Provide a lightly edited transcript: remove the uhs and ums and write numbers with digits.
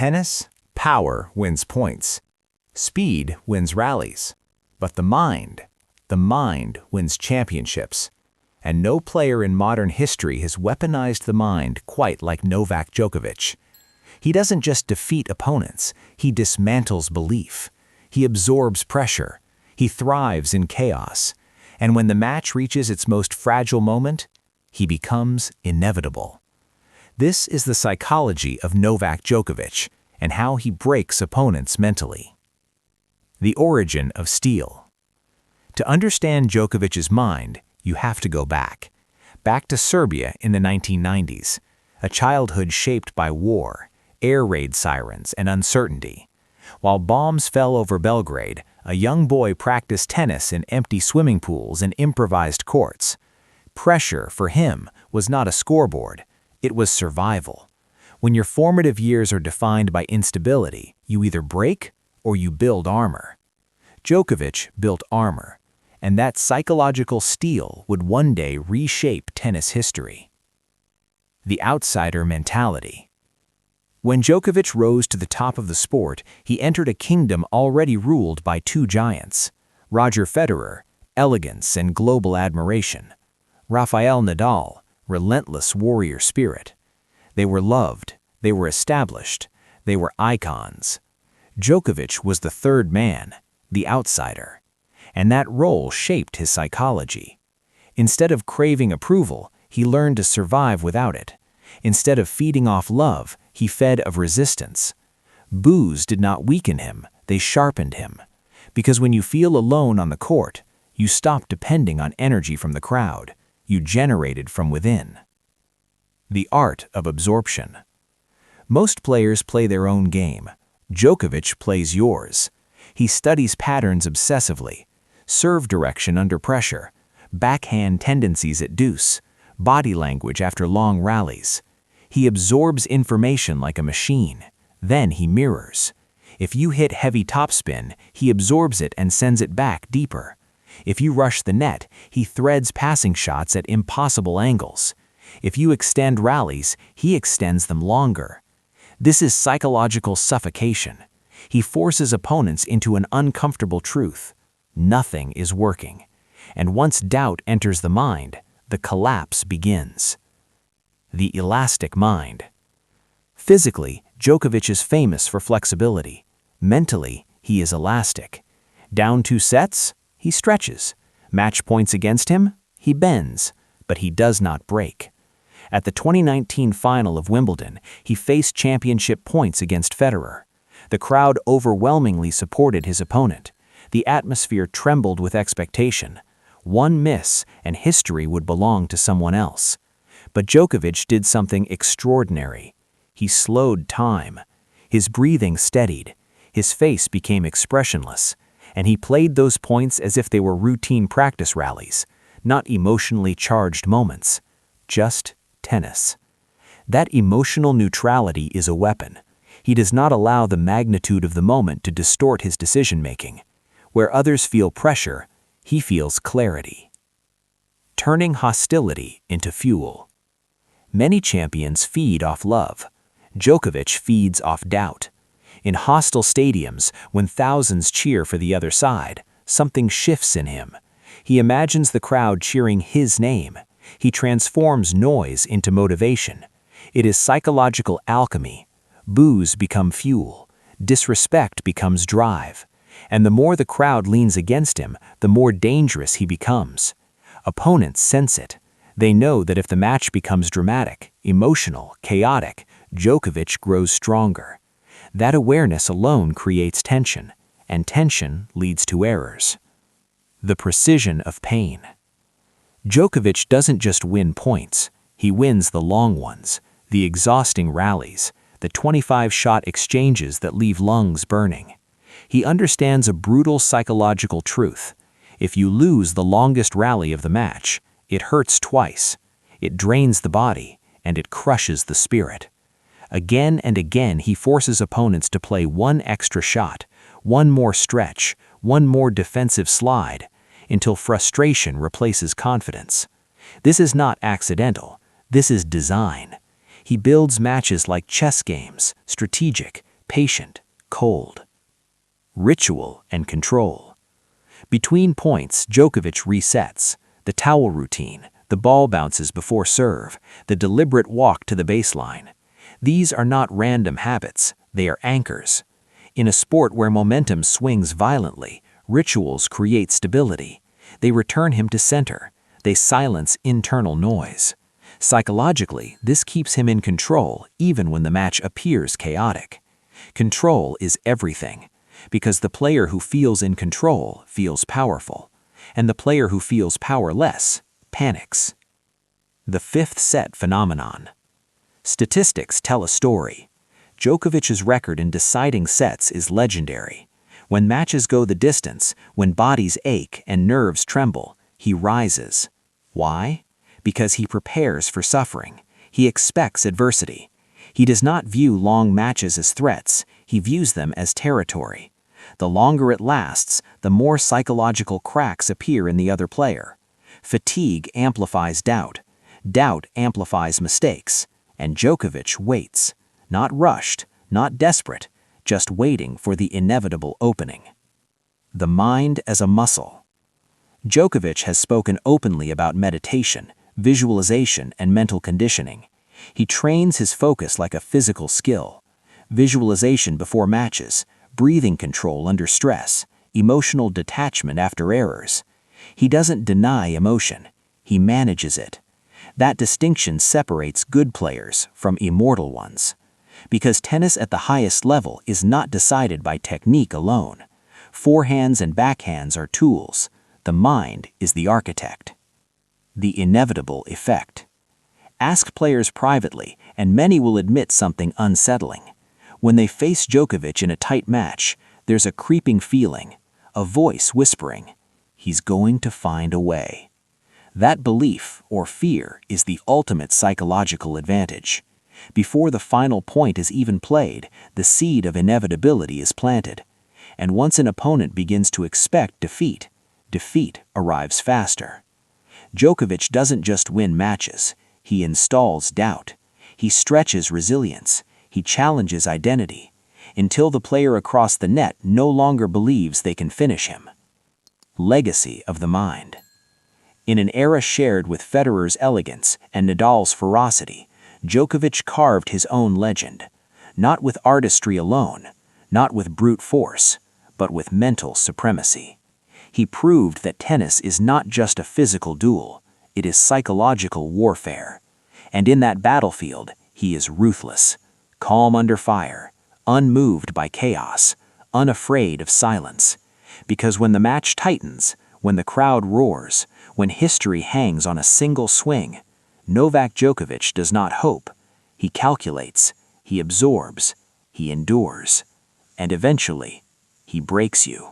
tennis, power wins points. Speed wins rallies. But the mind wins championships. And no player in modern history has weaponized the mind quite like Novak Djokovic. He doesn't just defeat opponents, he dismantles belief. He absorbs pressure. He thrives in chaos. And when the match reaches its most fragile moment, he becomes inevitable. This is the psychology of Novak Djokovic and how he breaks opponents mentally. The origin of steel. To understand Djokovic's mind, you have to go back to Serbia in the 1990s, a childhood shaped by war, air raid sirens, and uncertainty. While bombs fell over Belgrade, a young boy practiced tennis in empty swimming pools and improvised courts. Pressure, for him, was not a scoreboard. It was survival. When your formative years are defined by instability, you either break or you build armor. Djokovic built armor, and that psychological steel would one day reshape tennis history. The outsider mentality. When Djokovic rose to the top of the sport, he entered a kingdom already ruled by two giants: Roger Federer, elegance and global admiration; Rafael Nadal, relentless warrior spirit. They were loved, they were established, they were icons. Djokovic was the third man, the outsider, and that role shaped his psychology. Instead of craving approval, he learned to survive without it. Instead of feeding off love, he fed of resistance. Boos did not weaken him, they sharpened him. Because when you feel alone on the court, you stop depending on energy from the crowd. You generated from within. The art of absorption. Most players play their own game. Djokovic plays yours. He studies patterns obsessively, serve direction under pressure, backhand tendencies at deuce, body language after long rallies. He absorbs information like a machine. Then he mirrors. If you hit heavy topspin, he absorbs it and sends it back deeper. If you rush the net, he threads passing shots at impossible angles. If you extend rallies, he extends them longer. This is psychological suffocation. He forces opponents into an uncomfortable truth. Nothing is working. And once doubt enters the mind, the collapse begins. The elastic mind. Physically, Djokovic is famous for flexibility. Mentally, he is elastic. Down 2 sets, he stretches. Match points against him, he bends, but he does not break. At the 2019 final of Wimbledon, he faced championship points against Federer. The crowd overwhelmingly supported his opponent. The atmosphere trembled with expectation. One miss, and history would belong to someone else. But Djokovic did something extraordinary. He slowed time. His breathing steadied. His face became expressionless. And he played those points as if they were routine practice rallies, not emotionally charged moments, just tennis. That emotional neutrality is a weapon. He does not allow the magnitude of the moment to distort his decision-making. Where others feel pressure, he feels clarity. Turning hostility into fuel. Many champions feed off love. Djokovic feeds off doubt. In hostile stadiums, when thousands cheer for the other side, something shifts in him. He imagines the crowd cheering his name. He transforms noise into motivation. It is psychological alchemy. Boos become fuel. Disrespect becomes drive. And the more the crowd leans against him, the more dangerous he becomes. Opponents sense it. They know that if the match becomes dramatic, emotional, chaotic, Djokovic grows stronger. That awareness alone creates tension, and tension leads to errors. The precision of pain. Djokovic doesn't just win points, he wins the long ones, the exhausting rallies, the 25-shot exchanges that leave lungs burning. He understands a brutal psychological truth. If you lose the longest rally of the match, it hurts twice. It drains the body, and it crushes the spirit. Again and again, he forces opponents to play one extra shot, one more stretch, one more defensive slide, until frustration replaces confidence. This is not accidental. This is design. He builds matches like chess games, strategic, patient, cold. Ritual and control. Between points, Djokovic resets. The towel routine, the ball bounces before serve, the deliberate walk to the baseline. These are not random habits, they are anchors. In a sport where momentum swings violently, rituals create stability. They return him to center. They silence internal noise. Psychologically, this keeps him in control even when the match appears chaotic. Control is everything, because the player who feels in control feels powerful, and the player who feels powerless panics. The fifth set phenomenon. Statistics tell a story. Djokovic's record in deciding sets is legendary. When matches go the distance, when bodies ache and nerves tremble, he rises. Why? Because he prepares for suffering. He expects adversity. He does not view long matches as threats, he views them as territory. The longer it lasts, the more psychological cracks appear in the other player. Fatigue amplifies doubt. Doubt amplifies mistakes. And Djokovic waits. Not rushed, not desperate, just waiting for the inevitable opening. The mind as a muscle. Djokovic has spoken openly about meditation, visualization, and mental conditioning. He trains his focus like a physical skill. Visualization before matches, breathing control under stress, emotional detachment after errors. He doesn't deny emotion, he manages it. That distinction separates good players from immortal ones. Because tennis at the highest level is not decided by technique alone. Forehands and backhands are tools. The mind is the architect. The inevitable effect. Ask players privately, and many will admit something unsettling. When they face Djokovic in a tight match, there's a creeping feeling, a voice whispering, "He's going to find a way." That belief, or fear, is the ultimate psychological advantage. Before the final point is even played, the seed of inevitability is planted. And once an opponent begins to expect defeat, defeat arrives faster. Djokovic doesn't just win matches, he installs doubt. He stretches resilience. He challenges identity, until the player across the net no longer believes they can finish him. Legacy of the mind. In an era shared with Federer's elegance and Nadal's ferocity, Djokovic carved his own legend, not with artistry alone, not with brute force, but with mental supremacy. He proved that tennis is not just a physical duel, it is psychological warfare. And in that battlefield, he is ruthless, calm under fire, unmoved by chaos, unafraid of silence. Because when the match tightens, when the crowd roars, when history hangs on a single swing, Novak Djokovic does not hope. He calculates, he absorbs, he endures, and eventually, he breaks you.